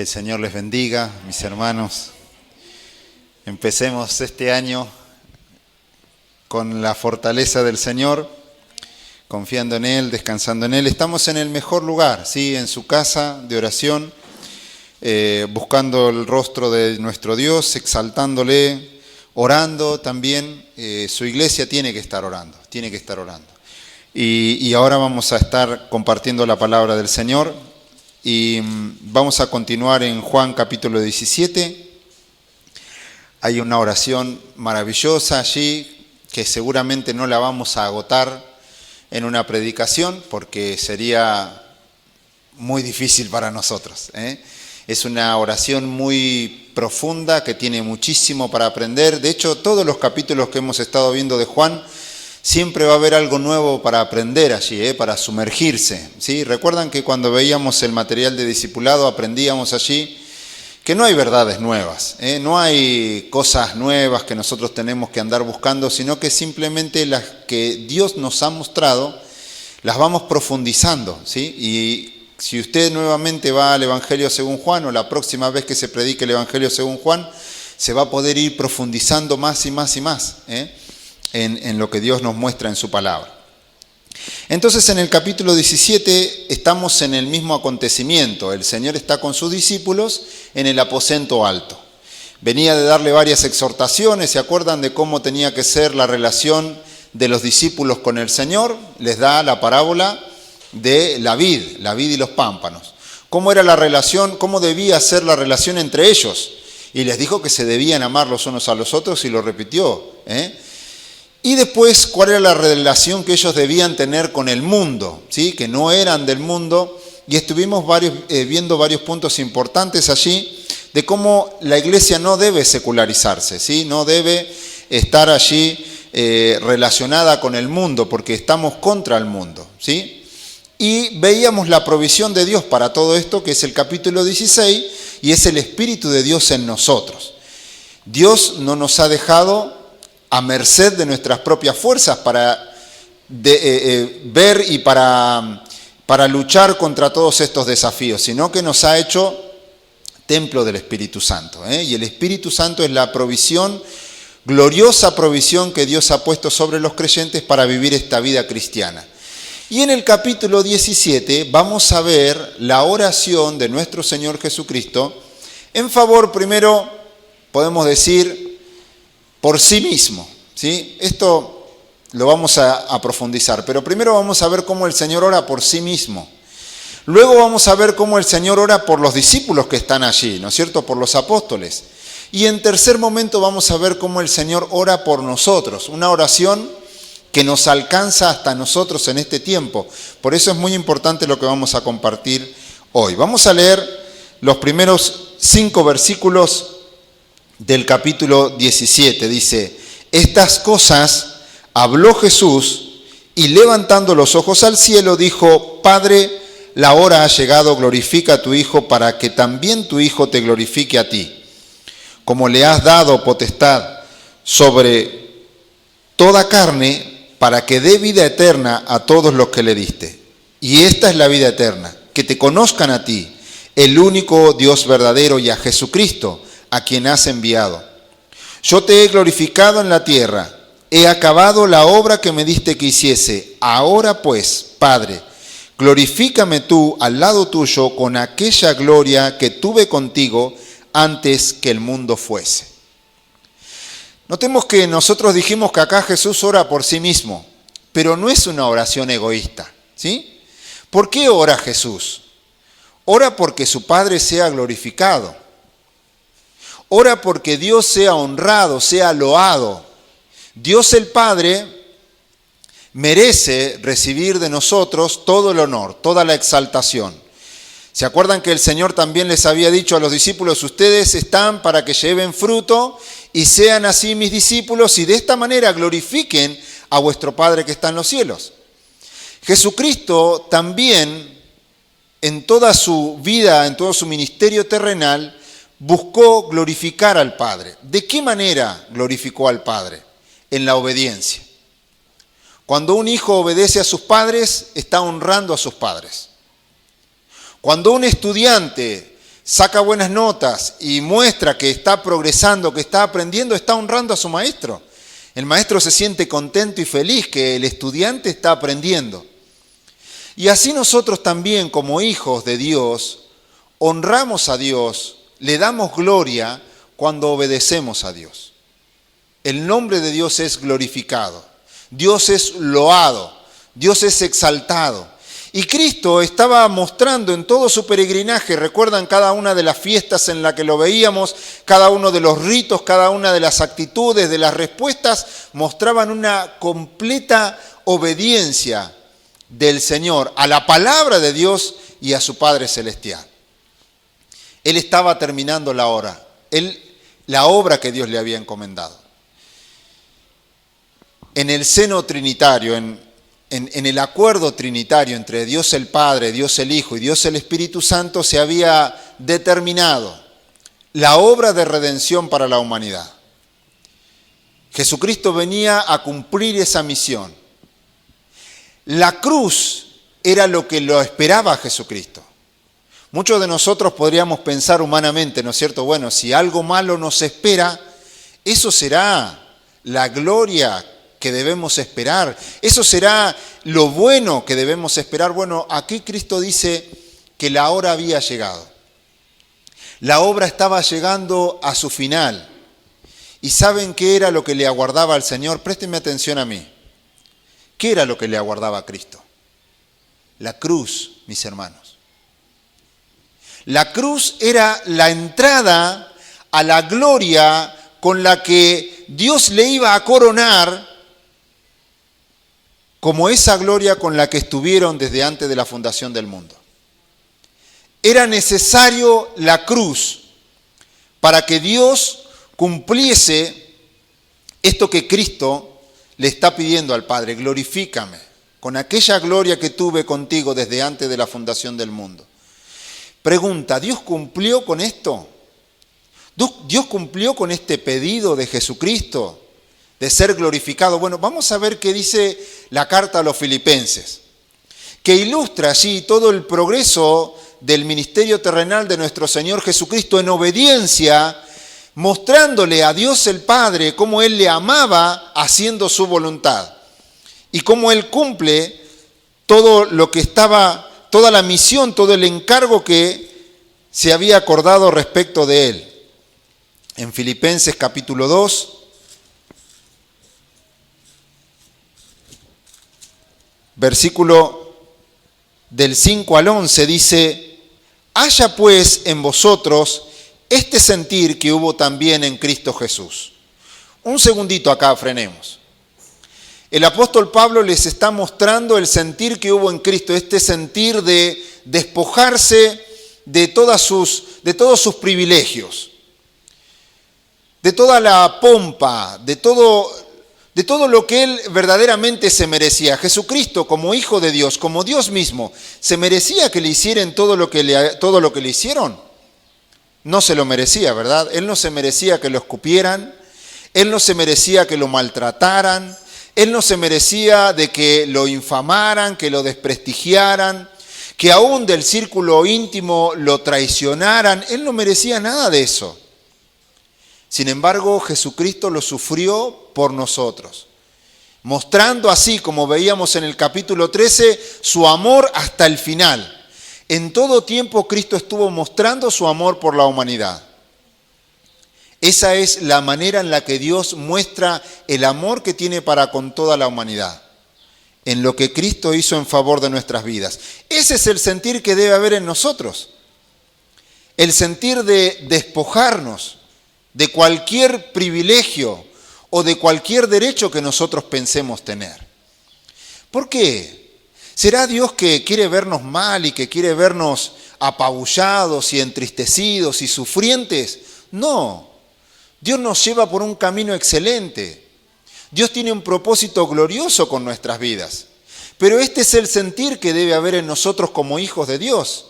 Que el Señor les bendiga, mis hermanos. Empecemos este año con la fortaleza del Señor, confiando en Él, descansando en Él. Estamos en el mejor lugar, ¿sí? En su casa de oración, buscando el rostro de nuestro Dios, exaltándole, orando también. Su iglesia tiene que estar orando, tiene que estar orando. Y ahora vamos a estar compartiendo la palabra del Señor. Y vamos a continuar en Juan capítulo 17. Hay una oración maravillosa allí que seguramente no la vamos a agotar en una predicación porque sería muy difícil para nosotros, ¿eh? Es una oración muy profunda que tiene muchísimo para aprender. De hecho, todos los capítulos que hemos estado viendo de Juan, siempre va a haber algo nuevo para aprender allí, para sumergirse, ¿sí? Recuerdan que cuando veíamos el material de discipulado aprendíamos allí que no hay verdades nuevas, no hay cosas nuevas que nosotros tenemos que andar buscando, sino que simplemente las que Dios nos ha mostrado las vamos profundizando, ¿sí? Y si usted nuevamente va al Evangelio según Juan o la próxima vez que se predique el Evangelio según Juan, se va a poder ir profundizando más y más y más, en lo que Dios nos muestra en su palabra. Entonces en el capítulo 17 estamos en el mismo acontecimiento. El Señor está con sus discípulos en el aposento alto. Venía de darle varias exhortaciones, ¿se acuerdan de cómo tenía que ser la relación de los discípulos con el Señor? Les da la parábola de la vid y los pámpanos. ¿Cómo era la relación? ¿Cómo debía ser la relación entre ellos? Y les dijo que se debían amar los unos a los otros y lo repitió, Y después, ¿cuál era la relación que ellos debían tener con el mundo? ¿Sí? Que no eran del mundo. Y estuvimos viendo varios puntos importantes allí de cómo la iglesia no debe secularizarse, ¿sí? No debe estar allí relacionada con el mundo, porque estamos contra el mundo, ¿sí? Y veíamos la provisión de Dios para todo esto, que es el capítulo 16, y es el Espíritu de Dios en nosotros. Dios no nos ha dejado a merced de nuestras propias fuerzas para ver y para luchar contra todos estos desafíos, sino que nos ha hecho templo del Espíritu Santo, Y el Espíritu Santo es la provisión, gloriosa provisión que Dios ha puesto sobre los creyentes para vivir esta vida cristiana. Y en el capítulo 17 vamos a ver la oración de nuestro Señor Jesucristo en favor, primero, podemos decir, por sí mismo, ¿sí? Esto lo vamos a profundizar, pero primero vamos a ver cómo el Señor ora por sí mismo. Luego vamos a ver cómo el Señor ora por los discípulos que están allí, ¿no es cierto?, por los apóstoles. Y en tercer momento vamos a ver cómo el Señor ora por nosotros, una oración que nos alcanza hasta nosotros en este tiempo. Por eso es muy importante lo que vamos a compartir hoy. Vamos a leer los primeros 5 versículos del capítulo 17, dice: estas cosas habló Jesús y levantando los ojos al cielo dijo: Padre, la hora ha llegado, glorifica a tu Hijo para que también tu Hijo te glorifique a ti, como le has dado potestad sobre toda carne para que dé vida eterna a todos los que le diste. Y esta es la vida eterna, que te conozcan a ti, el único Dios verdadero, y a Jesucristo, a quien has enviado. Yo te he glorificado en la tierra, he acabado la obra que me diste que hiciese. Ahora pues, Padre, glorifícame tú al lado tuyo con aquella gloria que tuve contigo antes que el mundo fuese. Notemos que nosotros dijimos que acá Jesús ora por sí mismo, pero no es una oración egoísta, ¿sí? ¿Por qué ora Jesús? Ora porque su Padre sea glorificado. Ora porque Dios sea honrado, sea loado. Dios el Padre merece recibir de nosotros todo el honor, toda la exaltación. ¿Se acuerdan que el Señor también les había dicho a los discípulos: ustedes están para que lleven fruto y sean así mis discípulos y de esta manera glorifiquen a vuestro Padre que está en los cielos? Jesucristo también en toda su vida, en todo su ministerio terrenal, buscó glorificar al Padre. ¿De qué manera glorificó al Padre? En la obediencia. Cuando un hijo obedece a sus padres, está honrando a sus padres. Cuando un estudiante saca buenas notas y muestra que está progresando, que está aprendiendo, está honrando a su maestro. El maestro se siente contento y feliz que el estudiante está aprendiendo. Y así nosotros también, como hijos de Dios, honramos a Dios, le damos gloria cuando obedecemos a Dios. El nombre de Dios es glorificado, Dios es loado, Dios es exaltado. Y Cristo estaba mostrando en todo su peregrinaje, recuerdan cada una de las fiestas en las que lo veíamos, cada uno de los ritos, cada una de las actitudes, de las respuestas, mostraban una completa obediencia del Señor a la palabra de Dios y a su Padre Celestial. Él estaba terminando la obra que Dios le había encomendado. En el seno trinitario, en el acuerdo trinitario entre Dios el Padre, Dios el Hijo y Dios el Espíritu Santo, se había determinado la obra de redención para la humanidad. Jesucristo venía a cumplir esa misión. La cruz era lo que lo esperaba a Jesucristo. Muchos de nosotros podríamos pensar humanamente, ¿no es cierto? Bueno, si algo malo nos espera, eso será la gloria que debemos esperar. Eso será lo bueno que debemos esperar. Bueno, aquí Cristo dice que la hora había llegado. La obra estaba llegando a su final. ¿Y saben qué era lo que le aguardaba al Señor? Préstenme atención a mí. ¿Qué era lo que le aguardaba a Cristo? La cruz, mis hermanos. La cruz era la entrada a la gloria con la que Dios le iba a coronar, como esa gloria con la que estuvieron desde antes de la fundación del mundo. Era necesario la cruz para que Dios cumpliese esto que Cristo le está pidiendo al Padre: glorifícame con aquella gloria que tuve contigo desde antes de la fundación del mundo. Pregunta, ¿Dios cumplió con esto? ¿Dios cumplió con este pedido de Jesucristo de ser glorificado? Bueno, vamos a ver qué dice la carta a los Filipenses, que ilustra allí todo el progreso del ministerio terrenal de nuestro Señor Jesucristo en obediencia, mostrándole a Dios el Padre cómo Él le amaba haciendo su voluntad y cómo Él cumple todo lo que estaba, toda la misión, todo el encargo que se había acordado respecto de Él. En Filipenses capítulo 2, versículo del 5 al 11 dice: haya pues en vosotros este sentir que hubo también en Cristo Jesús. Un segundito acá, frenemos. El apóstol Pablo les está mostrando el sentir que hubo en Cristo, este sentir de despojarse de todos sus privilegios, de toda la pompa, de todo lo que él verdaderamente se merecía. Jesucristo, como Hijo de Dios, como Dios mismo, ¿se merecía que le hicieran todo lo que le hicieron? No se lo merecía, ¿verdad? Él no se merecía que lo escupieran, él no se merecía que lo maltrataran, él no se merecía de que lo infamaran, que lo desprestigiaran, que aún del círculo íntimo lo traicionaran. Él no merecía nada de eso. Sin embargo, Jesucristo lo sufrió por nosotros, mostrando así, como veíamos en el capítulo 13, su amor hasta el final. En todo tiempo Cristo estuvo mostrando su amor por la humanidad. Esa es la manera en la que Dios muestra el amor que tiene para con toda la humanidad, en lo que Cristo hizo en favor de nuestras vidas. Ese es el sentir que debe haber en nosotros, el sentir de despojarnos de cualquier privilegio o de cualquier derecho que nosotros pensemos tener. ¿Por qué? ¿Será Dios que quiere vernos mal y que quiere vernos apabullados y entristecidos y sufrientes? No, Dios nos lleva por un camino excelente. Dios tiene un propósito glorioso con nuestras vidas. Pero este es el sentir que debe haber en nosotros como hijos de Dios.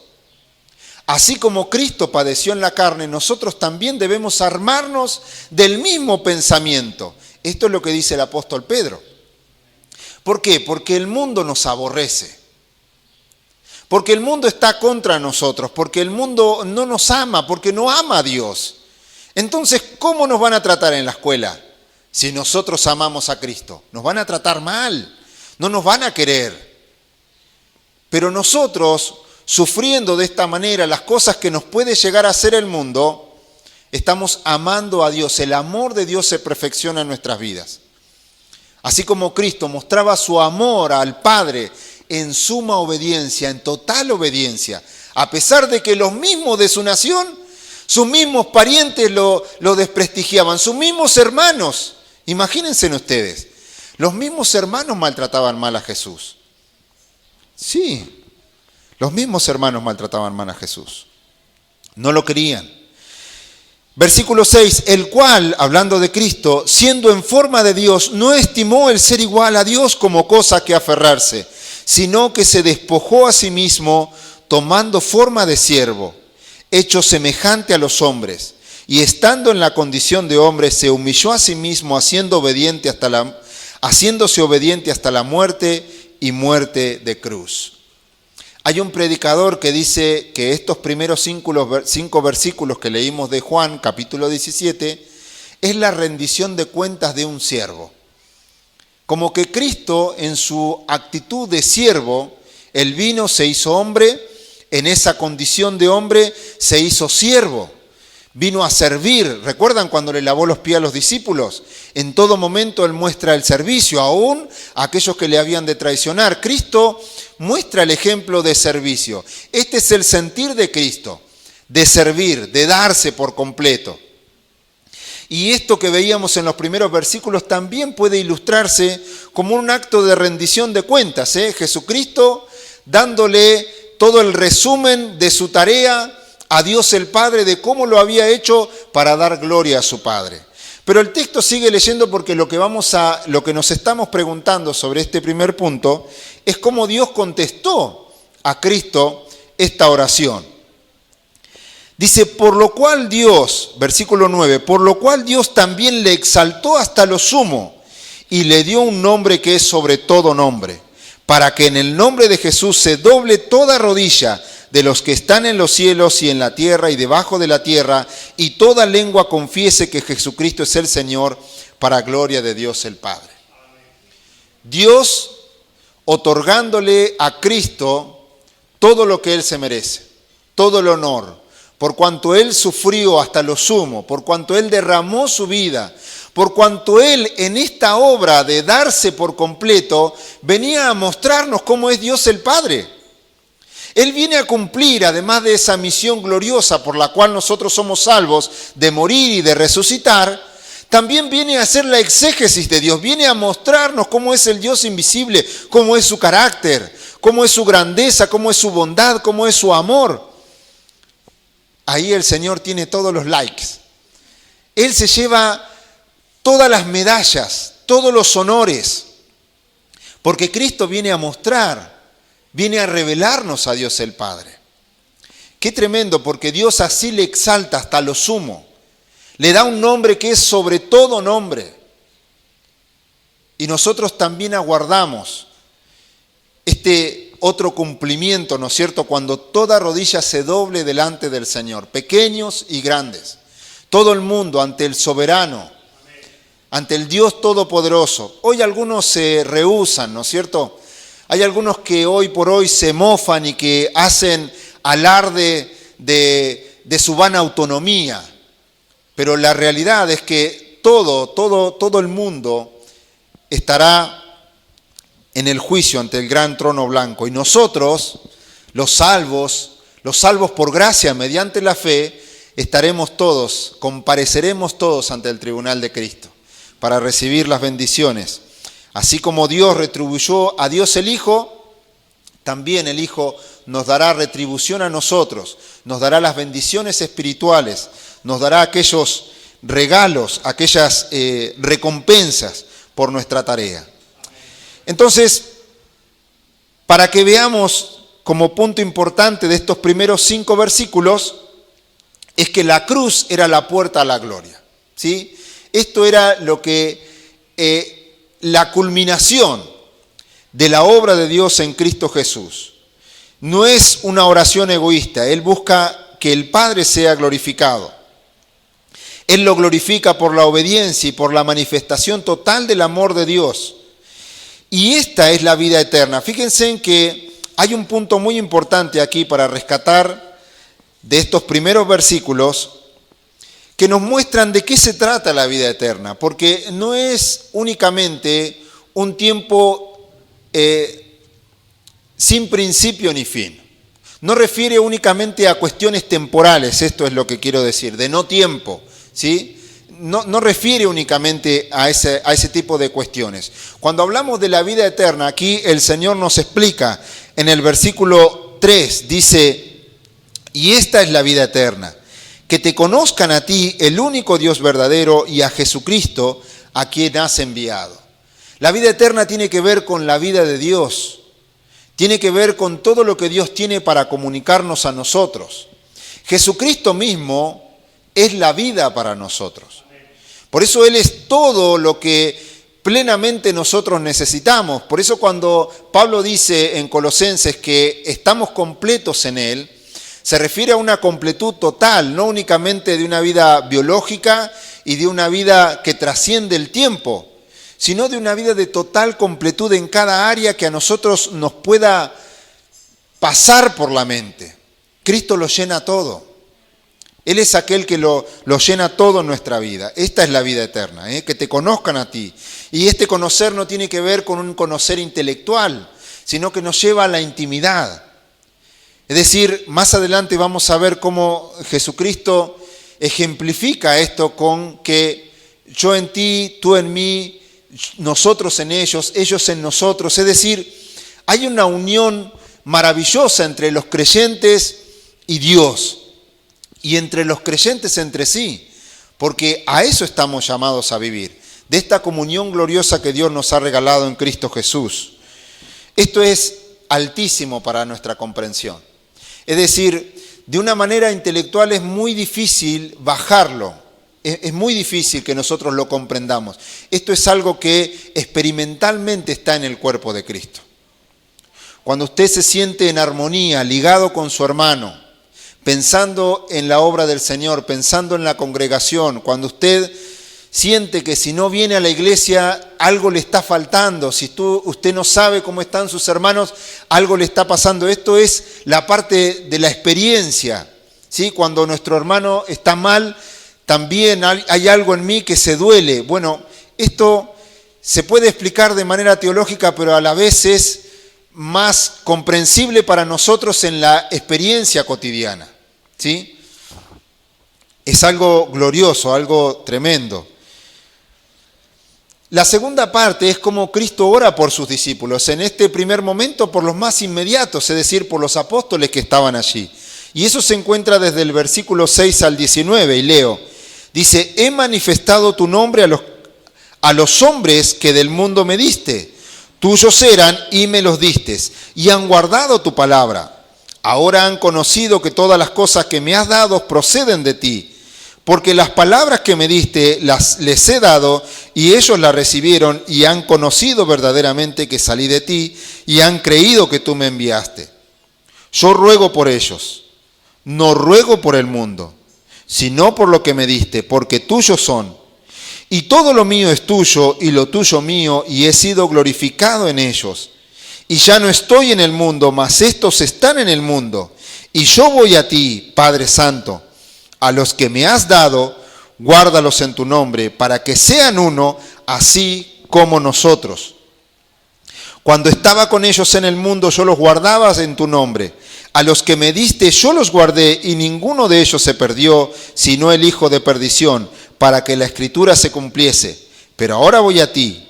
Así como Cristo padeció en la carne, nosotros también debemos armarnos del mismo pensamiento. Esto es lo que dice el apóstol Pedro. ¿Por qué? Porque el mundo nos aborrece. porque el mundo está contra nosotros, porque el mundo no nos ama, porque no ama a Dios. Entonces, ¿cómo nos van a tratar en la escuela si nosotros amamos a Cristo? Nos van a tratar mal, no nos van a querer. Pero nosotros, sufriendo de esta manera las cosas que nos puede llegar a hacer el mundo, estamos amando a Dios. El amor de Dios se perfecciona en nuestras vidas. Así como Cristo mostraba su amor al Padre en suma obediencia, en total obediencia, a pesar de que los mismos de su nación, sus mismos parientes lo desprestigiaban, sus mismos hermanos, imagínense ustedes, los mismos hermanos maltrataban mal a Jesús. Sí, los mismos hermanos maltrataban mal a Jesús. No lo querían. Versículo 6, el cual, hablando de Cristo, siendo en forma de Dios, no estimó el ser igual a Dios como cosa que aferrarse, sino que se despojó a sí mismo, tomando forma de siervo, hecho semejante a los hombres, y estando en la condición de hombre, se humilló a sí mismo, haciéndose obediente hasta la muerte y muerte de cruz. Hay un predicador que dice que estos primeros 5 versículos que leímos de Juan, capítulo 17, es la rendición de cuentas de un siervo. Como que Cristo, en su actitud de siervo, Él vino, se hizo hombre, en esa condición de hombre se hizo siervo. Vino a servir. ¿Recuerdan cuando le lavó los pies a los discípulos? En todo momento Él muestra el servicio, aún a aquellos que le habían de traicionar. Cristo muestra el ejemplo de servicio. Este es el sentir de Cristo, de servir, de darse por completo. Y esto que veíamos en los primeros versículos también puede ilustrarse como un acto de rendición de cuentas. Jesucristo dándole todo el resumen de su tarea a Dios el Padre, de cómo lo había hecho para dar gloria a su Padre. Pero el texto sigue leyendo porque lo que nos estamos preguntando sobre este primer punto es cómo Dios contestó a Cristo esta oración. Dice, por lo cual Dios, versículo 9, por lo cual Dios también le exaltó hasta lo sumo y le dio un nombre que es sobre todo nombre, para que en el nombre de Jesús se doble toda rodilla de los que están en los cielos y en la tierra y debajo de la tierra, y toda lengua confiese que Jesucristo es el Señor, para gloria de Dios el Padre. Dios otorgándole a Cristo todo lo que Él se merece, todo el honor, por cuanto Él sufrió hasta lo sumo, por cuanto Él derramó su vida, por cuanto Él en esta obra de darse por completo venía a mostrarnos cómo es Dios el Padre. Él viene a cumplir, además de esa misión gloriosa por la cual nosotros somos salvos, de morir y de resucitar, también viene a hacer la exégesis de Dios, viene a mostrarnos cómo es el Dios invisible, cómo es su carácter, cómo es su grandeza, cómo es su bondad, cómo es su amor. Ahí el Señor tiene todos los likes. Él se lleva todas las medallas, todos los honores, porque Cristo viene a mostrar, viene a revelarnos a Dios el Padre. Qué tremendo, porque Dios así le exalta hasta lo sumo. Le da un nombre que es sobre todo nombre. Y nosotros también aguardamos este otro cumplimiento, ¿no es cierto?, cuando toda rodilla se doble delante del Señor, pequeños y grandes. Todo el mundo ante el soberano, ante el Dios todopoderoso. Hoy algunos se rehúsan, ¿no es cierto? Hay algunos que hoy por hoy se mofan y que hacen alarde de su vana autonomía. Pero la realidad es que todo el mundo estará en el juicio ante el gran trono blanco. Y nosotros, los salvos por gracia mediante la fe, compareceremos todos ante el tribunal de Cristo para recibir las bendiciones. Así como Dios retribuyó a Dios el Hijo, también el Hijo nos dará retribución a nosotros, nos dará las bendiciones espirituales, nos dará aquellos regalos, aquellas recompensas por nuestra tarea. Entonces, para que veamos como punto importante de estos primeros 5 versículos, es que la cruz era la puerta a la gloria, ¿sí? Esto era lo que la culminación de la obra de Dios en Cristo Jesús. no es una oración egoísta. Él busca que el Padre sea glorificado. Él lo glorifica por la obediencia y por la manifestación total del amor de Dios. Y esta es la vida eterna. Fíjense en que hay un punto muy importante aquí para rescatar de estos primeros versículos que nos muestran de qué se trata la vida eterna, porque no es únicamente un tiempo sin principio ni fin. No refiere únicamente a cuestiones temporales, esto es lo que quiero decir, de no tiempo, ¿sí? No refiere únicamente a ese tipo de cuestiones. Cuando hablamos de la vida eterna, aquí el Señor nos explica en el versículo 3, dice, y esta es la vida eterna, que te conozcan a ti, el único Dios verdadero, y a Jesucristo, a quien has enviado. La vida eterna tiene que ver con la vida de Dios, tiene que ver con todo lo que Dios tiene para comunicarnos a nosotros. Jesucristo mismo es la vida para nosotros. Por eso Él es todo lo que plenamente nosotros necesitamos. Por eso cuando Pablo dice en Colosenses que estamos completos en Él, se refiere a una completud total, no únicamente de una vida biológica y de una vida que trasciende el tiempo, sino de una vida de total completud en cada área que a nosotros nos pueda pasar por la mente. Cristo lo llena todo. Él es aquel que lo llena todo en nuestra vida. Esta es la vida eterna, que te conozcan a ti. Y este conocer no tiene que ver con un conocer intelectual, sino que nos lleva a la intimidad. Es decir, más adelante vamos a ver cómo Jesucristo ejemplifica esto con que yo en ti, tú en mí, nosotros en ellos en nosotros. Es decir, hay una unión maravillosa entre los creyentes y Dios y entre los creyentes entre sí, porque a eso estamos llamados a vivir, de esta comunión gloriosa que Dios nos ha regalado en Cristo Jesús. Esto es altísimo para nuestra comprensión. Es decir, de una manera intelectual es muy difícil bajarlo, es muy difícil que nosotros lo comprendamos. Esto es algo que experimentalmente está en el cuerpo de Cristo. Cuando usted se siente en armonía, ligado con su hermano, pensando en la obra del Señor, pensando en la congregación, cuando usted siente que si no viene a la iglesia algo le está faltando, si usted no sabe cómo están sus hermanos, algo le está pasando. Esto es la parte de la experiencia, ¿sí? Cuando nuestro hermano está mal, también hay algo en mí que se duele. Bueno, esto se puede explicar de manera teológica, pero a la vez es más comprensible para nosotros en la experiencia cotidiana, ¿sí? Es algo glorioso, algo tremendo. La segunda parte es cómo Cristo ora por sus discípulos. En este primer momento por los más inmediatos, es decir, por los apóstoles que estaban allí. Y eso se encuentra desde el versículo 6 al 19, y leo. Dice, he manifestado tu nombre a los hombres que del mundo me diste. Tuyos eran y me los distes, y han guardado tu palabra. Ahora han conocido que todas las cosas que me has dado proceden de ti. Porque las palabras que me diste les he dado y ellos las recibieron y han conocido verdaderamente que salí de ti y han creído que tú me enviaste. Yo ruego por ellos, no ruego por el mundo, sino por lo que me diste, porque tuyos son. Y todo lo mío es tuyo y lo tuyo mío y he sido glorificado en ellos. Y ya no estoy en el mundo, mas estos están en el mundo. Y yo voy a ti, Padre Santo. A los que me has dado, guárdalos en tu nombre, para que sean uno, así como nosotros. Cuando estaba con ellos en el mundo, yo los guardaba en tu nombre. A los que me diste, yo los guardé, y ninguno de ellos se perdió, sino el hijo de perdición, para que la Escritura se cumpliese. Pero ahora voy a ti,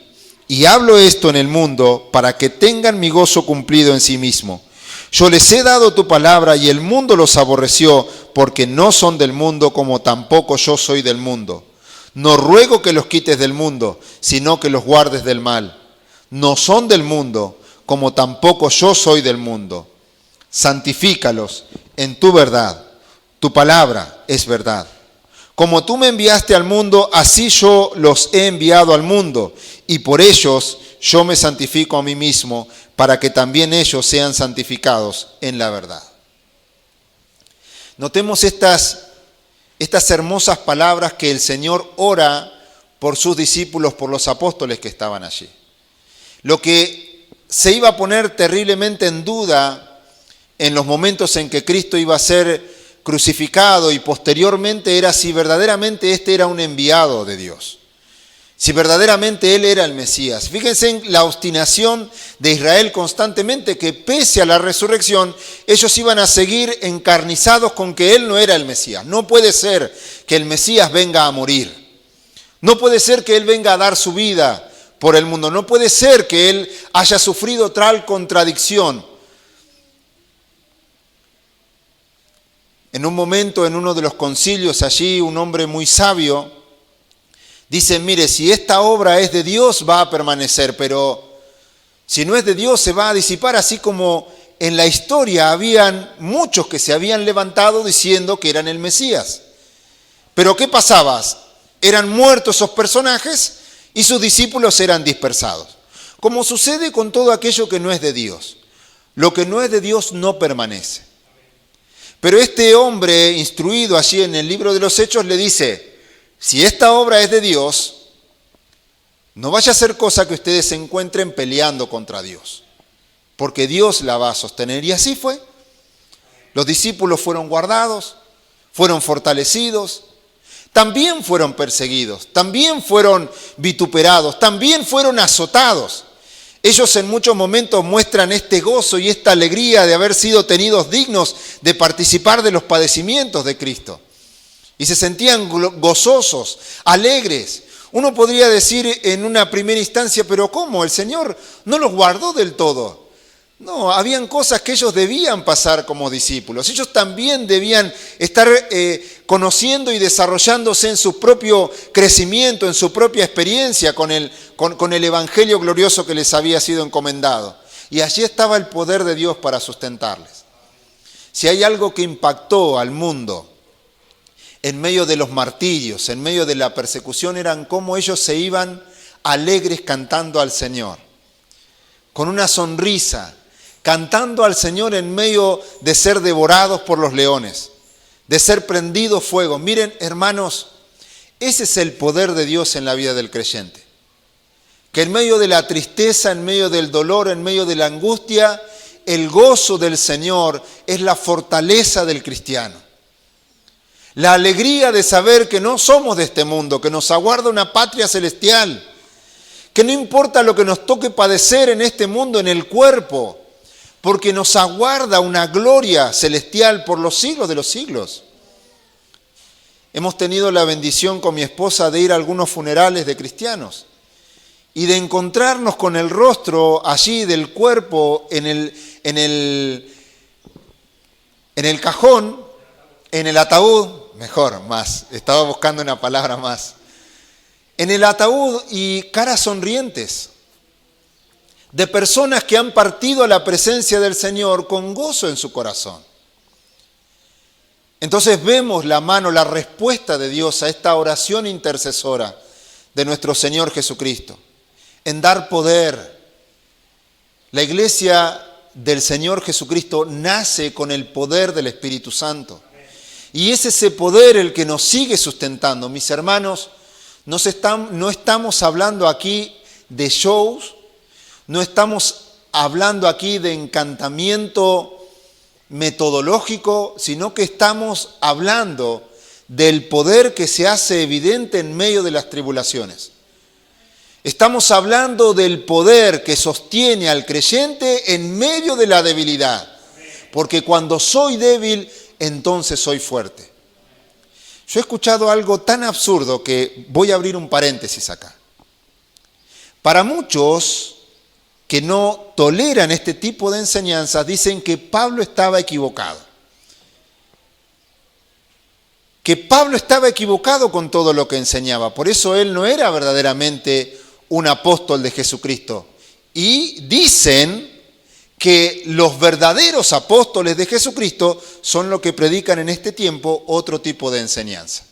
y hablo esto en el mundo, para que tengan mi gozo cumplido en sí mismo. Yo les he dado tu palabra y el mundo los aborreció, porque no son del mundo como tampoco yo soy del mundo. No ruego que los quites del mundo, sino que los guardes del mal. No son del mundo como tampoco yo soy del mundo. Santifícalos en tu verdad. Tu palabra es verdad. Como tú me enviaste al mundo, así yo los he enviado al mundo, y por ellos yo me santifico a mí mismo, para que también ellos sean santificados en la verdad. Notemos estas hermosas palabras que el Señor ora por sus discípulos, por los apóstoles que estaban allí. Lo que se iba a poner terriblemente en duda en los momentos en que Cristo iba a ser crucificado y posteriormente era si verdaderamente este era un enviado de Dios, si verdaderamente Él era el Mesías. Fíjense en la obstinación de Israel constantemente, que pese a la resurrección, ellos iban a seguir encarnizados con que Él no era el Mesías. No puede ser que el Mesías venga a morir. No puede ser que Él venga a dar su vida por el mundo. No puede ser que Él haya sufrido tal contradicción. En un momento, en uno de los concilios allí, un hombre muy sabio dice, mire, si esta obra es de Dios va a permanecer, pero si no es de Dios se va a disipar, así como en la historia habían muchos que se habían levantado diciendo que eran el Mesías. Pero ¿qué pasaba? Eran muertos esos personajes y sus discípulos eran dispersados. Como sucede con todo aquello que no es de Dios. Lo que no es de Dios no permanece. Pero este hombre instruido allí en el libro de los Hechos le dice, si esta obra es de Dios, no vaya a ser cosa que ustedes se encuentren peleando contra Dios, porque Dios la va a sostener. Y así fue. Los discípulos fueron guardados, fueron fortalecidos, también fueron perseguidos, también fueron vituperados, también fueron azotados. Ellos en muchos momentos muestran este gozo y esta alegría de haber sido tenidos dignos de participar de los padecimientos de Cristo. Y se sentían gozosos, alegres. Uno podría decir en una primera instancia, pero ¿cómo? El Señor no los guardó del todo. No, habían cosas que ellos debían pasar como discípulos. Ellos también debían estar conociendo y desarrollándose en su propio crecimiento, en su propia experiencia con el evangelio glorioso que les había sido encomendado. Y allí estaba el poder de Dios para sustentarles. Si hay algo que impactó al mundo en medio de los martirios, en medio de la persecución, eran cómo ellos se iban alegres cantando al Señor, con una sonrisa, cantando al Señor en medio de ser devorados por los leones, de ser prendidos fuego. Miren, hermanos, ese es el poder de Dios en la vida del creyente. Que en medio de la tristeza, en medio del dolor, en medio de la angustia, el gozo del Señor es la fortaleza del cristiano. La alegría de saber que no somos de este mundo, que nos aguarda una patria celestial, que no importa lo que nos toque padecer en este mundo, en el cuerpo, porque nos aguarda una gloria celestial por los siglos de los siglos. Hemos tenido la bendición con mi esposa de ir a algunos funerales de cristianos y de encontrarnos con el rostro allí del cuerpo en el cajón, en el ataúd, mejor, más, estaba buscando una palabra más, en el ataúd y caras sonrientes de personas que han partido a la presencia del Señor con gozo en su corazón. Entonces vemos la mano, la respuesta de Dios a esta oración intercesora de nuestro Señor Jesucristo, en dar poder. La iglesia del Señor Jesucristo nace con el poder del Espíritu Santo. Y es ese poder el que nos sigue sustentando. Mis hermanos, no estamos hablando aquí de shows, no estamos hablando aquí de encantamiento metodológico, sino que estamos hablando del poder que se hace evidente en medio de las tribulaciones. Estamos hablando del poder que sostiene al creyente en medio de la debilidad. Porque cuando soy débil, entonces soy fuerte. Yo he escuchado algo tan absurdo que voy a abrir un paréntesis acá. Para muchos que no toleran este tipo de enseñanzas, dicen que Pablo estaba equivocado. Que Pablo estaba equivocado con todo lo que enseñaba. Por eso él no era verdaderamente un apóstol de Jesucristo. Y dicen que los verdaderos apóstoles de Jesucristo son los que predican en este tiempo otro tipo de enseñanza.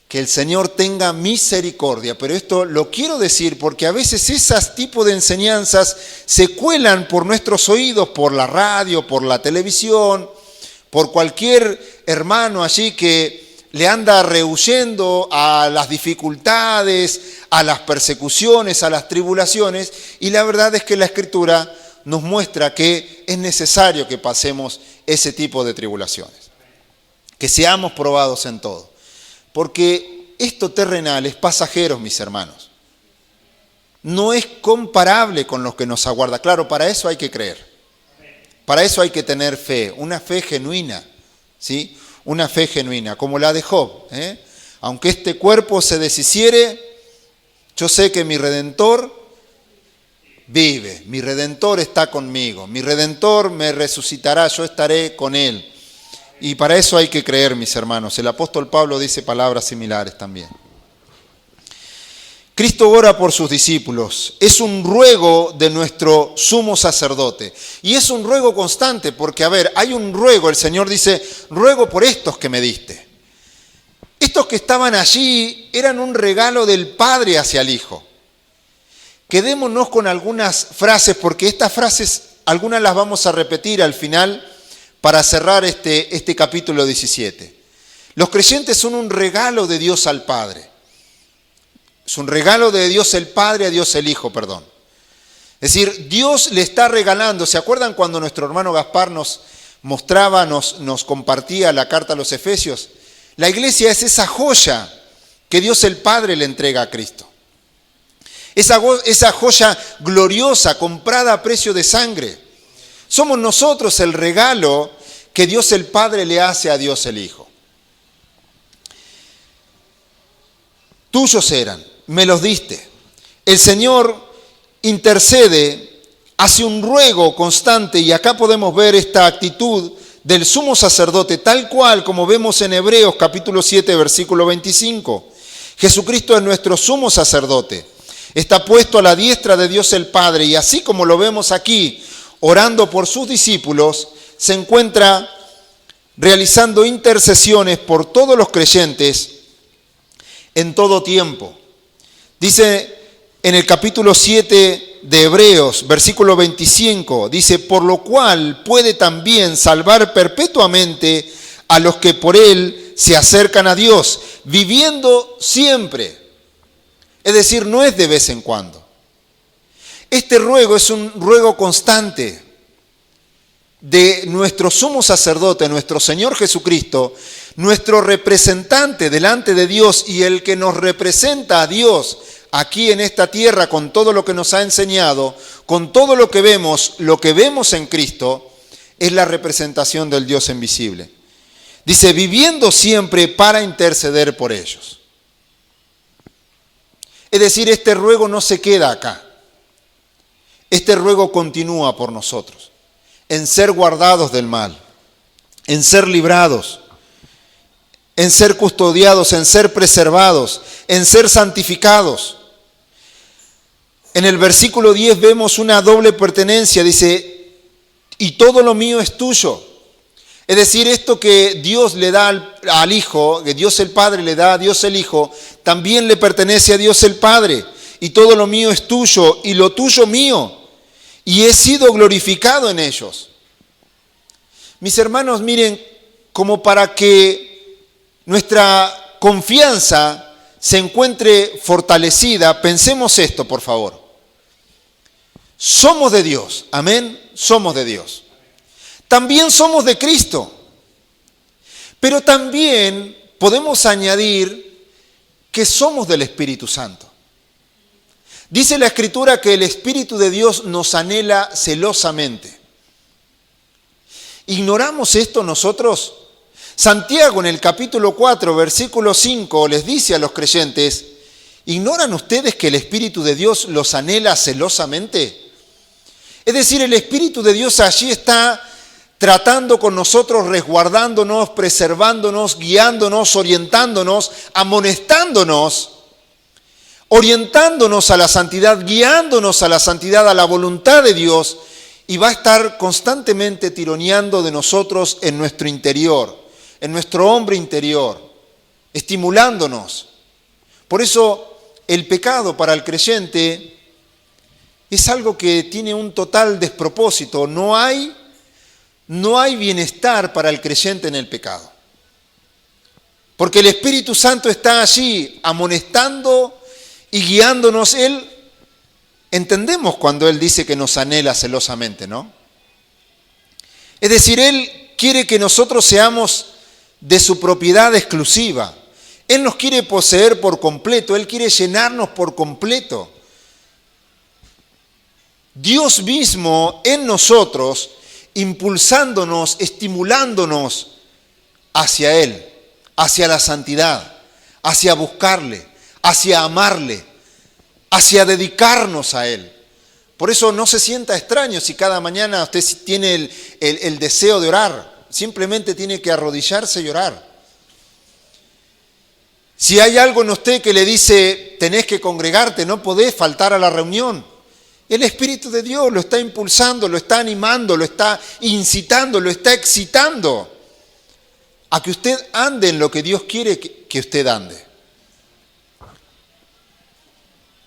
que el Señor tenga misericordia. Pero esto lo quiero decir porque a veces esos tipos de enseñanzas se cuelan por nuestros oídos, por la radio, por la televisión, por cualquier hermano allí que le anda rehuyendo a las dificultades, a las persecuciones, a las tribulaciones, y la verdad es que la Escritura nos muestra que es necesario que pasemos ese tipo de tribulaciones, que seamos probados en todo, porque esto terrenal es pasajero, mis hermanos, no es comparable con lo que nos aguarda. Claro, para eso hay que creer, para eso hay que tener fe, una fe genuina, ¿sí? Una fe genuina, como la de Job. Aunque este cuerpo se deshiciere, yo sé que mi Redentor vive, mi Redentor está conmigo, mi Redentor me resucitará, yo estaré con Él. Y para eso hay que creer, mis hermanos. El apóstol Pablo dice palabras similares también. Cristo ora por sus discípulos. Es un ruego de nuestro sumo sacerdote. Y es un ruego constante porque, hay un ruego. El Señor dice, ruego por estos que me diste. Estos que estaban allí eran un regalo del Padre hacia el Hijo. Quedémonos con algunas frases porque estas frases, algunas las vamos a repetir al final para cerrar este capítulo 17. Los creyentes son un regalo de Dios al Padre. Es un regalo de Dios el Padre a Dios el Hijo, perdón. Es decir, Dios le está regalando. ¿Se acuerdan cuando nuestro hermano Gaspar nos mostraba, nos compartía la carta a los Efesios? La iglesia es esa joya que Dios el Padre le entrega a Cristo. Esa joya gloriosa, comprada a precio de sangre. Somos nosotros el regalo que Dios el Padre le hace a Dios el Hijo. Tuyos eran, me los diste. El Señor intercede, hace un ruego constante, y acá podemos ver esta actitud del sumo sacerdote, tal cual como vemos en Hebreos capítulo 7, versículo 25. Jesucristo es nuestro sumo sacerdote. Está puesto a la diestra de Dios el Padre, y así como lo vemos aquí, orando por sus discípulos, se encuentra realizando intercesiones por todos los creyentes en todo tiempo. Dice en el capítulo 7 de Hebreos, versículo 25, dice, por lo cual puede también salvar perpetuamente a los que por él se acercan a Dios, viviendo siempre. Es decir, no es de vez en cuando. Este ruego es un ruego constante de nuestro sumo sacerdote, nuestro Señor Jesucristo, nuestro representante delante de Dios y el que nos representa a Dios aquí en esta tierra con todo lo que nos ha enseñado, con todo lo que vemos en Cristo, es la representación del Dios invisible. Dice, viviendo siempre para interceder por ellos. Es decir, este ruego no se queda acá. Este ruego continúa por nosotros, en ser guardados del mal, en ser librados, en ser custodiados, en ser preservados, en ser santificados. En el versículo 10 vemos una doble pertenencia, dice, y todo lo mío es tuyo. Es decir, esto que Dios le da al Hijo, que Dios el Padre le da a Dios el Hijo, también le pertenece a Dios el Padre. Y todo lo mío es tuyo y lo tuyo mío. Y he sido glorificado en ellos. Mis hermanos, miren, como para que nuestra confianza se encuentre fortalecida, pensemos esto, por favor. Somos de Dios, amén, somos de Dios. También somos de Cristo, pero también podemos añadir que somos del Espíritu Santo. Dice la Escritura que el Espíritu de Dios nos anhela celosamente. ¿Ignoramos esto nosotros? Santiago en el capítulo 4, versículo 5 les dice a los creyentes, ¿ignoran ustedes que el Espíritu de Dios los anhela celosamente? Es decir, el Espíritu de Dios allí está tratando con nosotros, resguardándonos, preservándonos, guiándonos, orientándonos, amonestándonos, orientándonos a la santidad, guiándonos a la santidad, a la voluntad de Dios, y va a estar constantemente tironeando de nosotros en nuestro interior, en nuestro hombre interior. estimulándonos. Por eso el pecado para el creyente es algo que tiene un total despropósito. No hay bienestar para el creyente en el pecado. Porque el Espíritu Santo está allí amonestando y guiándonos. Entendemos cuando Él dice que nos anhela celosamente, ¿no? Es decir, Él quiere que nosotros seamos de su propiedad exclusiva. Él nos quiere poseer por completo, Él quiere llenarnos por completo. Dios mismo en nosotros, impulsándonos, estimulándonos hacia Él, hacia la santidad, hacia buscarle, hacia amarle, hacia dedicarnos a Él. Por eso no se sienta extraño si cada mañana usted tiene el deseo de orar. Simplemente tiene que arrodillarse y orar. Si hay algo en usted que le dice, tenés que congregarte, no podés faltar a la reunión, el Espíritu de Dios lo está impulsando, lo está animando, lo está incitando, lo está excitando a que usted ande en lo que Dios quiere que usted ande.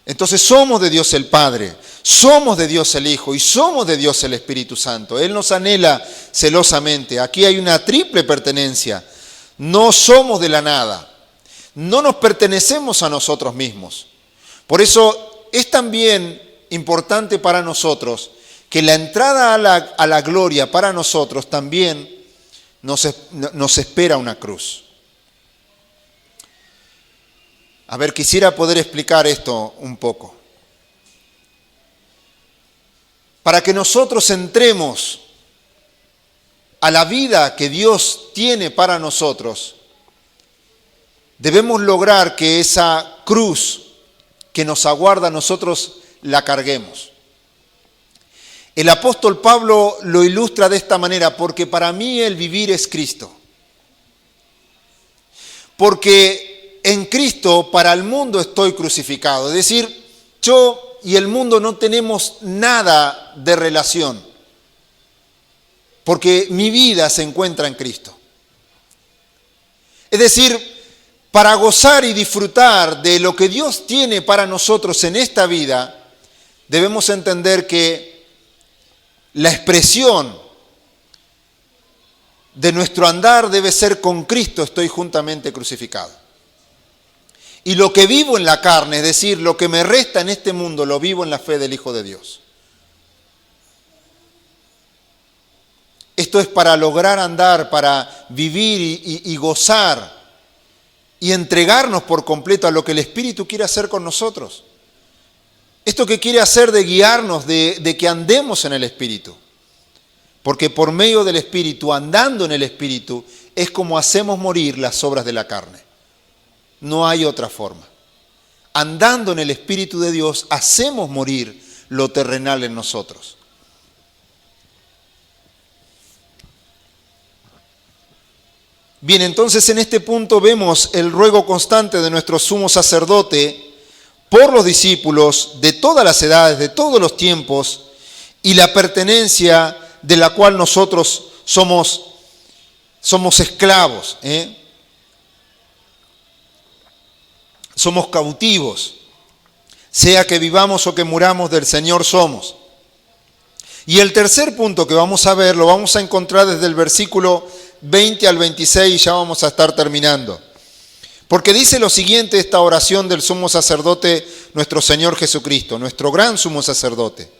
Entonces somos de Dios el Padre, somos de Dios el Hijo y somos de Dios el Espíritu Santo. Él nos anhela celosamente. Aquí hay una triple pertenencia. No somos de la nada. No nos pertenecemos a nosotros mismos. Por eso es también importante para nosotros que la entrada a la gloria para nosotros también nos espera una cruz. A ver, quisiera poder explicar esto un poco. Para que nosotros entremos a la vida que Dios tiene para nosotros, debemos lograr que esa cruz que nos aguarda nosotros la carguemos. El apóstol Pablo lo ilustra de esta manera: porque para mí el vivir es Cristo. Porque en Cristo para el mundo estoy crucificado. Es decir, yo y el mundo no tenemos nada de relación, porque mi vida se encuentra en Cristo. Es decir, para gozar y disfrutar de lo que Dios tiene para nosotros en esta vida, debemos entender que la expresión de nuestro andar debe ser: con Cristo estoy juntamente crucificado. Y lo que vivo en la carne, es decir, lo que me resta en este mundo, lo vivo en la fe del Hijo de Dios. Esto es para lograr andar, para vivir y gozar y entregarnos por completo a lo que el Espíritu quiere hacer con nosotros. Esto que quiere hacer de guiarnos, de que andemos en el Espíritu. Porque por medio del Espíritu, andando en el Espíritu, es como hacemos morir las obras de la carne. No hay otra forma. Andando en el Espíritu de Dios, hacemos morir lo terrenal en nosotros. Bien, entonces en este punto vemos el ruego constante de nuestro sumo sacerdote por los discípulos de todas las edades, de todos los tiempos, y la pertenencia de la cual nosotros somos esclavos, somos cautivos, sea que vivamos o que muramos, del Señor somos. Y el tercer punto que vamos a ver, lo vamos a encontrar desde el versículo 20 al 26 y ya vamos a estar terminando. Porque dice lo siguiente esta oración del sumo sacerdote, nuestro Señor Jesucristo, nuestro gran sumo sacerdote.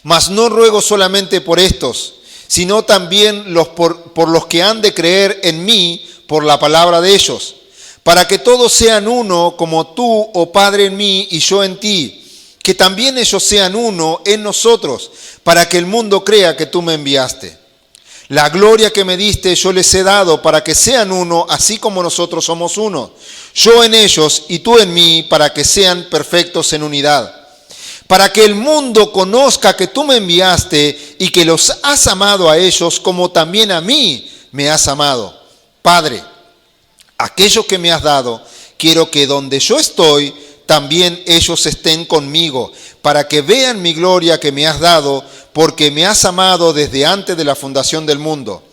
Mas no ruego solamente por estos, sino también por los que han de creer en mí por la palabra de ellos, para que todos sean uno, como tú, oh Padre, en mí y yo en ti, que también ellos sean uno en nosotros, para que el mundo crea que tú me enviaste. La gloria que me diste yo les he dado, para que sean uno, así como nosotros somos uno. Yo en ellos y tú en mí, para que sean perfectos en unidad. Para que el mundo conozca que tú me enviaste y que los has amado a ellos como también a mí me has amado. Padre, aquello que me has dado, quiero que donde yo estoy, también ellos estén conmigo, para que vean mi gloria que me has dado, porque me has amado desde antes de la fundación del mundo.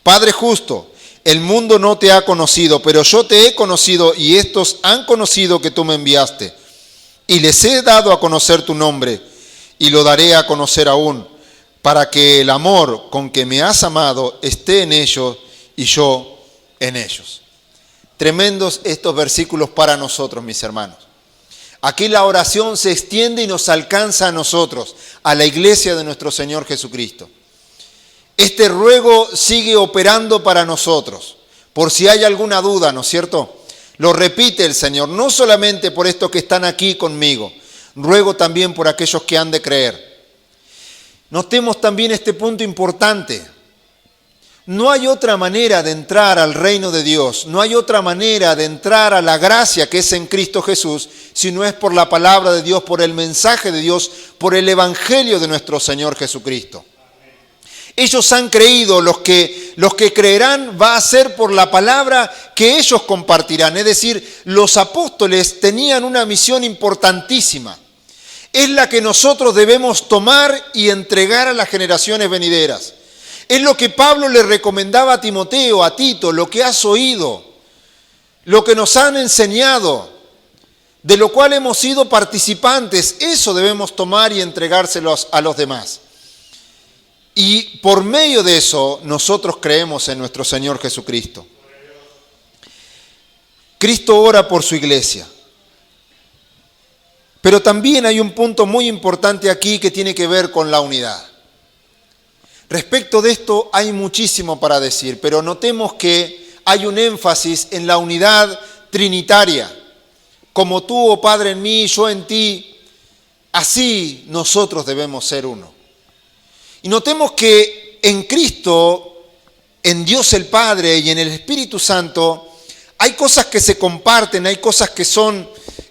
Padre justo, el mundo no te ha conocido, pero yo te he conocido y estos han conocido que tú me enviaste. Y les he dado a conocer tu nombre y lo daré a conocer aún, para que el amor con que me has amado esté en ellos y yo en ellos. Tremendos estos versículos para nosotros, mis hermanos. Aquí la oración se extiende y nos alcanza a nosotros, a la iglesia de nuestro Señor Jesucristo. Este ruego sigue operando para nosotros, por si hay alguna duda, ¿no es cierto? Lo repite el Señor, no solamente por estos que están aquí conmigo, ruego también por aquellos que han de creer. Notemos también este punto importante. No hay otra manera de entrar al reino de Dios, no hay otra manera de entrar a la gracia que es en Cristo Jesús, si no es por la palabra de Dios, por el mensaje de Dios, por el evangelio de nuestro Señor Jesucristo. Ellos han creído, los que creerán va a ser por la palabra que ellos compartirán. Es decir, los apóstoles tenían una misión importantísima. Es la que nosotros debemos tomar y entregar a las generaciones venideras. Es lo que Pablo le recomendaba a Timoteo, a Tito, lo que has oído, lo que nos han enseñado, de lo cual hemos sido participantes. Eso debemos tomar y entregárselos a los demás. Y por medio de eso nosotros creemos en nuestro Señor Jesucristo. Cristo ora por su iglesia. Pero también hay un punto muy importante aquí que tiene que ver con la unidad. Respecto de esto hay muchísimo para decir, pero notemos que hay un énfasis en la unidad trinitaria. Como tú, oh Padre, en mí, yo en ti, así nosotros debemos ser uno. Y notemos que en Cristo, en Dios el Padre y en el Espíritu Santo, hay cosas que se comparten, hay cosas que son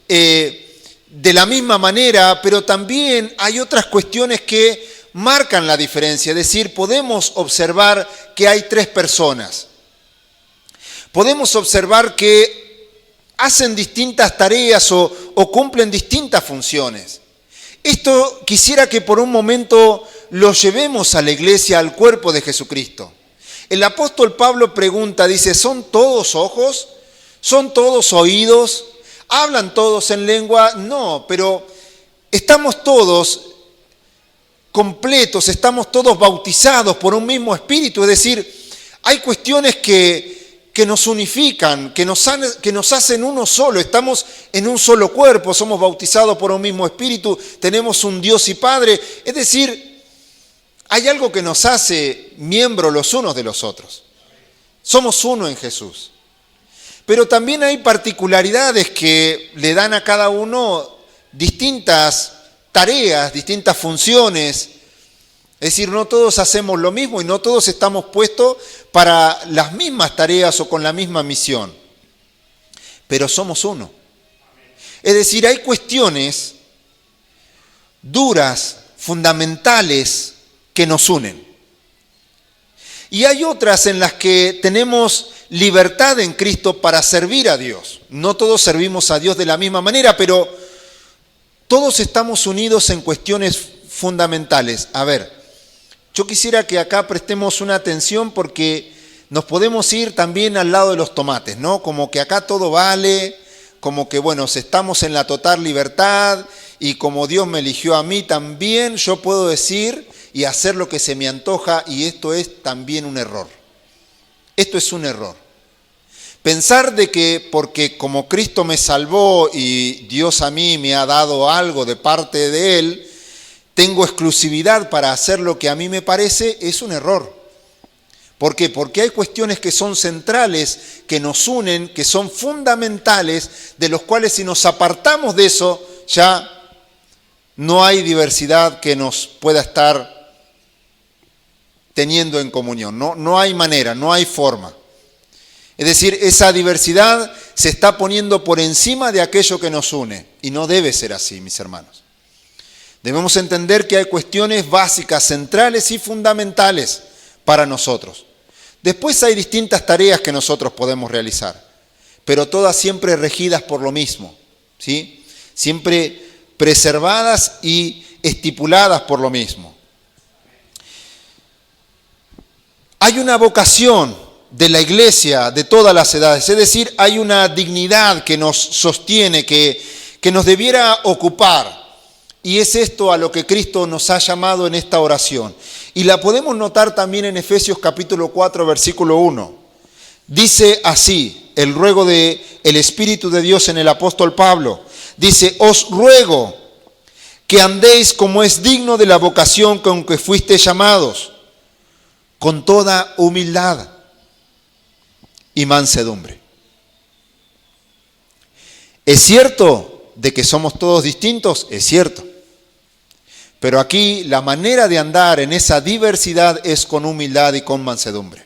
de la misma manera, pero también hay otras cuestiones que marcan la diferencia. Es decir, podemos observar que hay tres personas. Podemos observar que hacen distintas tareas o cumplen distintas funciones. Esto quisiera que por un momento lo llevemos a la iglesia, al cuerpo de Jesucristo. El apóstol Pablo pregunta, dice, ¿son todos ojos? ¿Son todos oídos? ¿Hablan todos en lengua? No, pero estamos todos completos, estamos todos bautizados por un mismo espíritu. Es decir, hay cuestiones que nos unifican, que nos hacen uno solo. Estamos en un solo cuerpo, somos bautizados por un mismo espíritu, tenemos un Dios y Padre. Es decir, hay algo que nos hace miembros los unos de los otros. Somos uno en Jesús. Pero también hay particularidades que le dan a cada uno distintas tareas, distintas funciones. Es decir, no todos hacemos lo mismo y no todos estamos puestos para las mismas tareas o con la misma misión. Pero somos uno. Es decir, hay cuestiones duras, fundamentales, que nos unen. Y hay otras en las que tenemos libertad en Cristo para servir a Dios. No todos servimos a Dios de la misma manera, pero todos estamos unidos en cuestiones fundamentales. A ver, yo quisiera que acá prestemos una atención porque nos podemos ir también al lado de los tomates, ¿no? Como que acá todo vale, como que, bueno, estamos en la total libertad y como Dios me eligió a mí también, yo puedo decir y hacer lo que se me antoja, y esto es también un error. Esto es un error. Pensar de que porque como Cristo me salvó y Dios a mí me ha dado algo de parte de Él, tengo exclusividad para hacer lo que a mí me parece, es un error. ¿Por qué? Porque hay cuestiones que son centrales, que nos unen, que son fundamentales, de los cuales si nos apartamos de eso, ya no hay diversidad que nos pueda estar teniendo en comunión. No hay manera, no hay forma. Es decir, esa diversidad se está poniendo por encima de aquello que nos une. Y no debe ser así, mis hermanos. Debemos entender que hay cuestiones básicas, centrales y fundamentales para nosotros. Después hay distintas tareas que nosotros podemos realizar, pero todas siempre regidas por lo mismo, ¿sí? Siempre preservadas y estipuladas por lo mismo. Hay una vocación de la iglesia de todas las edades. Es decir, hay una dignidad que nos sostiene, que nos debiera ocupar. Y es esto a lo que Cristo nos ha llamado en esta oración. Y la podemos notar también en Efesios capítulo 4, versículo 1. Dice así, el ruego del Espíritu de Dios en el apóstol Pablo. Dice, os ruego que andéis como es digno de la vocación con que fuisteis llamados, con toda humildad y mansedumbre. ¿Es cierto de que somos todos distintos? Es cierto. Pero aquí la manera de andar en esa diversidad es con humildad y con mansedumbre.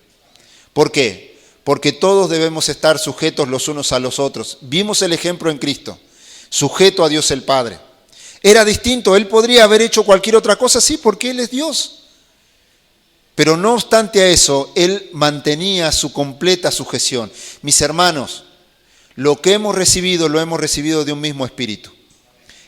¿Por qué? Porque todos debemos estar sujetos los unos a los otros. Vimos el ejemplo en Cristo, sujeto a Dios el Padre. Era distinto, Él podría haber hecho cualquier otra cosa, sí, porque Él es Dios. Pero no obstante a eso, Él mantenía su completa sujeción. Mis hermanos, lo que hemos recibido, lo hemos recibido de un mismo espíritu.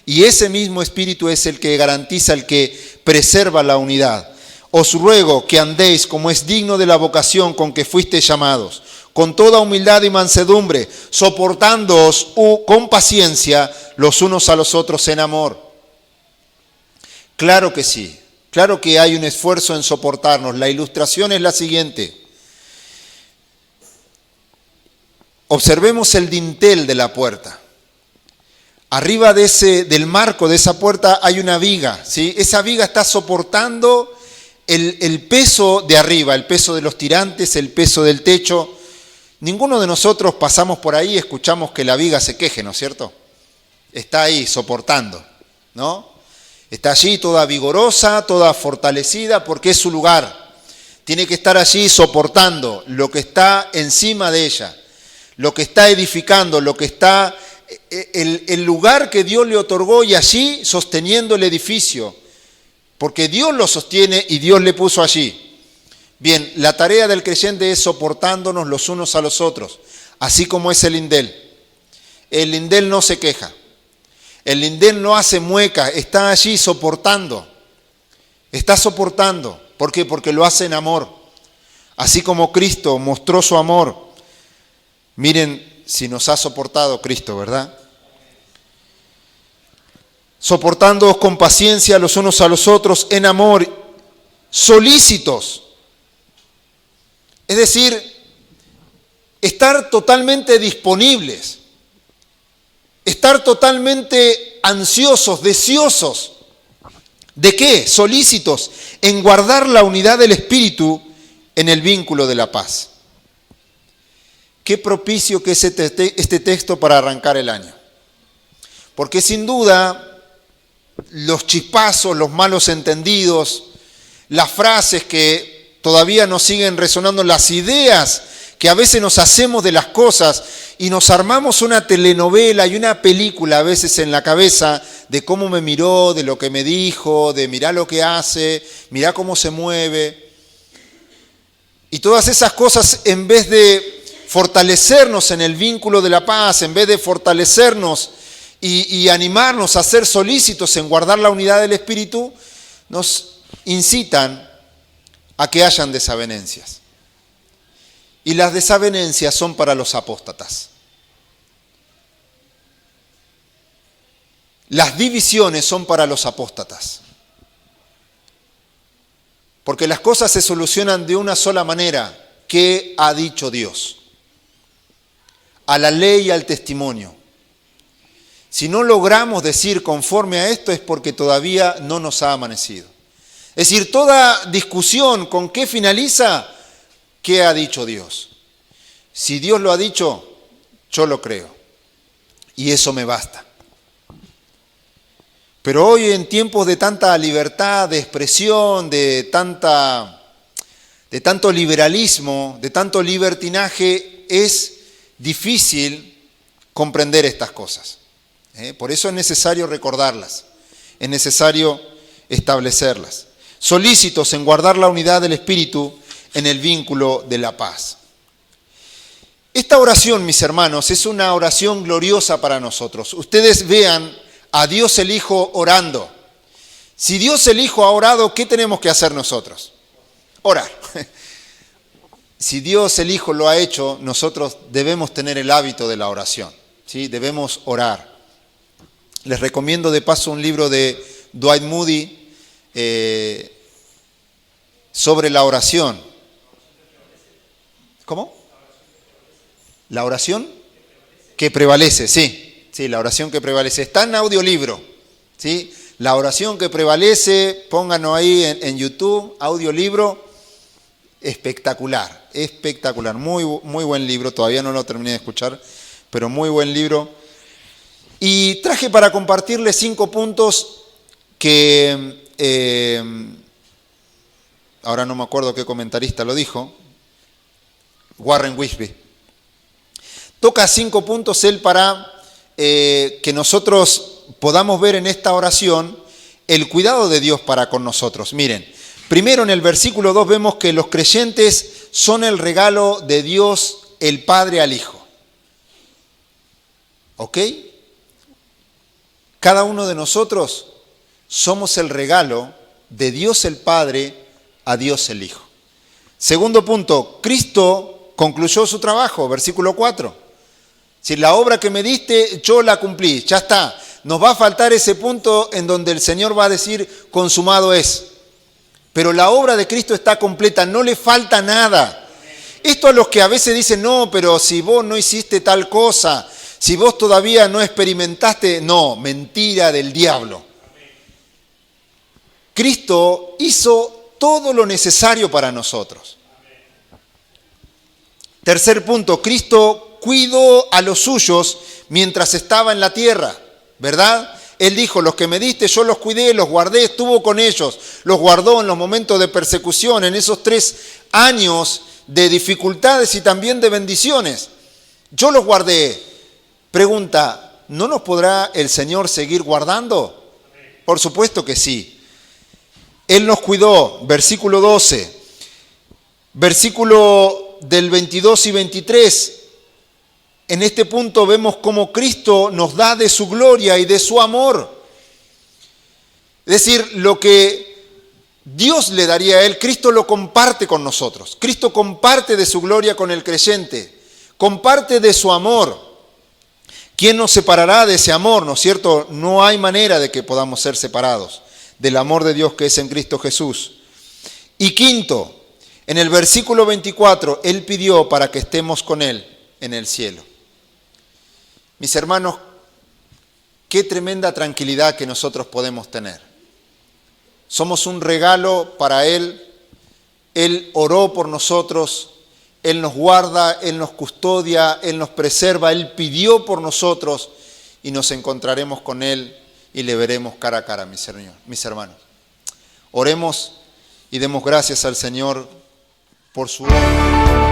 Y ese mismo espíritu es el que garantiza, el que preserva la unidad. Os ruego que andéis como es digno de la vocación con que fuisteis llamados, con toda humildad y mansedumbre, soportándoos con paciencia los unos a los otros en amor. Claro que sí, claro que hay un esfuerzo en soportarnos. La ilustración es la siguiente. Observemos el dintel de la puerta. Arriba del marco de esa puerta hay una viga, ¿sí? Esa viga está soportando el peso de arriba, el peso de los tirantes, el peso del techo. Ninguno de nosotros pasamos por ahí y escuchamos que la viga se queje, ¿no es cierto? Está ahí soportando, ¿no? Está allí toda vigorosa, toda fortalecida, porque es su lugar. Tiene que estar allí soportando lo que está encima de ella, lo que está edificando, lo que está... El lugar que Dios le otorgó y allí sosteniendo el edificio, porque Dios lo sostiene y Dios le puso allí. Bien, la tarea del creyente es soportándonos los unos a los otros, así como es el lindel. El lindel no se queja, el lindel no hace mueca, está allí soportando, está soportando. ¿Por qué? Porque lo hace en amor, así como Cristo mostró su amor. Miren, si nos ha soportado Cristo, ¿verdad? Soportándoos con paciencia los unos a los otros en amor, solícitos. Es decir, estar totalmente disponibles, estar totalmente ansiosos, deseosos. ¿De qué? Solícitos en guardar la unidad del Espíritu en el vínculo de la paz. Qué propicio que es este texto para arrancar el año. Porque sin duda, los chispazos, los malos entendidos, las frases que todavía nos siguen resonando, las ideas que a veces nos hacemos de las cosas y nos armamos una telenovela y una película a veces en la cabeza de cómo me miró, de lo que me dijo, de mirá lo que hace, mirá cómo se mueve. Y todas esas cosas, en vez de fortalecernos en el vínculo de la paz, en vez de fortalecernos y animarnos a ser solícitos en guardar la unidad del Espíritu, nos incitan a que hayan desavenencias. Y las desavenencias son para los apóstatas. Las divisiones son para los apóstatas. Porque las cosas se solucionan de una sola manera: ¿qué ha dicho Dios? A la ley y al testimonio. Si no logramos decir conforme a esto, es porque todavía no nos ha amanecido. Es decir, toda discusión, ¿con qué finaliza? ¿Qué ha dicho Dios? Si Dios lo ha dicho, yo lo creo. Y eso me basta. Pero hoy, en tiempos de tanta libertad de expresión, de tanto liberalismo, de tanto libertinaje, es difícil comprender estas cosas. Por eso es necesario recordarlas, es necesario establecerlas. Solícitos en guardar la unidad del Espíritu en el vínculo de la paz. Esta oración, mis hermanos, es una oración gloriosa para nosotros. Ustedes vean a Dios el Hijo orando. Si Dios el Hijo ha orado, ¿qué tenemos que hacer nosotros? Orar. si Dios el Hijo lo ha hecho, nosotros debemos tener el hábito de la oración, ¿sí? Debemos orar. Les recomiendo de paso un libro de Dwight Moody sobre la oración. ¿Cómo? La oración que prevalece, sí, la oración que prevalece. Está en audiolibro, ¿sí? La oración que prevalece, pónganlo ahí en YouTube, audiolibro, espectacular, muy, muy buen libro, todavía no lo terminé de escuchar, pero muy buen libro. Y traje para compartirles 5 puntos que, ahora no me acuerdo qué comentarista lo dijo, Warren Wiersbe. Toca 5 puntos él para que nosotros podamos ver en esta oración el cuidado de Dios para con nosotros. Miren, primero en el versículo 2 vemos que los creyentes son el regalo de Dios el Padre al Hijo. ¿Ok? Cada uno de nosotros somos el regalo de Dios el Padre a Dios el Hijo. Segundo punto, Cristo concluyó su trabajo, versículo 4. Si la obra que me diste, yo la cumplí, ya está. Nos va a faltar ese punto en donde el Señor va a decir, consumado es. Pero la obra de Cristo está completa, no le falta nada. Esto a los que a veces dicen, no, pero si vos no hiciste tal cosa, si vos todavía no experimentaste, no, mentira del diablo. Cristo hizo todo lo necesario para nosotros. Tercer punto, Cristo cuidó a los suyos mientras estaba en la tierra, ¿verdad? Él dijo, los que me diste yo los cuidé, los guardé, estuvo con ellos, los guardó en los momentos de persecución, en esos 3 años de dificultades y también de bendiciones. Yo los guardé. Pregunta, ¿no nos podrá el Señor seguir guardando? Por supuesto que sí. Él nos cuidó, versículo 12, versículo del 22 y 23. En este punto vemos cómo Cristo nos da de su gloria y de su amor. Es decir, lo que Dios le daría a él, Cristo lo comparte con nosotros. Cristo comparte de su gloria con el creyente, comparte de su amor. ¿Quién nos separará de ese amor? ¿No es cierto? No hay manera de que podamos ser separados del amor de Dios que es en Cristo Jesús. Y quinto, en el versículo 24, Él pidió para que estemos con Él en el cielo. Mis hermanos, qué tremenda tranquilidad que nosotros podemos tener. Somos un regalo para Él. Él oró por nosotros. Él nos guarda, Él nos custodia, Él nos preserva, Él pidió por nosotros y nos encontraremos con Él y le veremos cara a cara, mis hermanos. Oremos y demos gracias al Señor por su obra.